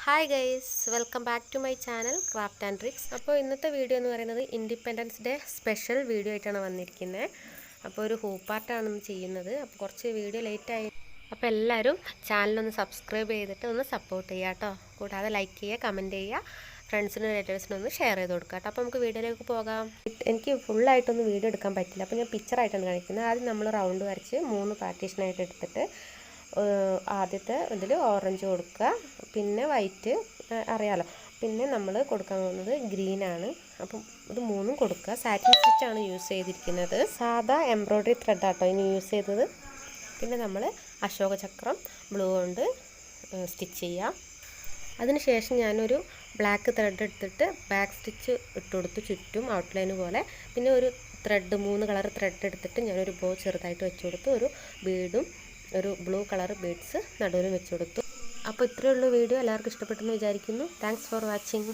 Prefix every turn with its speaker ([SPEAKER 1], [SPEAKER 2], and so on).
[SPEAKER 1] Hi guys, welcome back to my channel craft and tricks. അപ്പോൾ ഇന്നത്തെ video എന്ന് പറയുന്നത് ഇൻഡിപെൻഡൻസ് ഡേ സ്പെഷ്യൽ വീഡിയോ ആയിട്ടാണ് വന്നിരിക്കുന്നത്. അപ്പോൾ ഒരു ഹൂപ്പാർട്ടാണ് ചെയ്യുന്നത്. അപ്പോൾ കുറച്ച് വീഡിയോ ലേറ്റായി. അപ്പോൾ എല്ലാവരും ചാനലൊന്ന് സബ്സ്ക്രൈബ് ചെയ്തിട്ട് ഒന്ന് സപ്പോർട്ട് ചെയ്യുക കേട്ടോ. കൂടാതെ ലൈക്ക് ചെയ്യുക, കമൻറ്റ് ചെയ്യുക, ഫ്രണ്ട്സിനും റിലേറ്റീവ്സിനും ഒന്ന് ഷെയർ ചെയ്ത് കൊടുക്കുക കേട്ടോ. അപ്പോൾ നമുക്ക് വീഡിയോയിലേക്ക് പോകാം. എനിക്ക് ഫുള്ളായിട്ടൊന്നും വീഡിയോ എടുക്കാൻ പറ്റില്ല, അപ്പോൾ ഞാൻ പിക്ചറായിട്ടാണ് കാണിക്കുന്നത്. ആദ്യം നമ്മൾ റൗണ്ട് വരച്ച് 3 പാർട്ടീഷനായിട്ട് എടുത്തിട്ട് ആദ്യത്തെ ഇതിൽ ഓറഞ്ച് കൊടുക്കുക, പിന്നെ വൈറ്റ് അറിയാലോ, പിന്നെ നമ്മൾ കൊടുക്കാൻ പോകുന്നത് ഗ്രീനാണ്. അപ്പം ഇത് 3 കൊടുക്കുക. സാറ്റിൻ സ്റ്റിച്ചാണ് യൂസ് ചെയ്തിരിക്കുന്നത്. സാധാ എംബ്രോയ്ഡറി ത്രെഡാട്ടോ ഇനി യൂസ് ചെയ്തത്. പിന്നെ നമ്മൾ അശോക ചക്രം ബ്ലൂ കൊണ്ട് സ്റ്റിച്ച് ചെയ്യാം. അതിനുശേഷം ഞാനൊരു ബ്ലാക്ക് ത്രെഡ് എടുത്തിട്ട് ബാക്ക് സ്റ്റിച്ച് ഇട്ട് കൊടുത്തു ചുറ്റും ഔട്ട്ലൈൻ പോലെ. പിന്നെ ഒരു ത്രെഡ് 3 കളർ ത്രെഡ് എടുത്തിട്ട് ഞാനൊരു ബോ ചെറുതായിട്ട് വെച്ച് കൊടുത്തു. ഒരു ബീഡും ഒരു ബ്ലൂ കളർ ബീഡ്സ് നടുവിലും വെച്ച് കൊടുത്തു. അപ്പോൾ ഇത്രയേ ഉള്ളൂ വീഡിയോ. എല്ലാവർക്കും ഇഷ്ടപ്പെട്ടെന്ന് വിചാരിക്കുന്നു. Thanks for watching.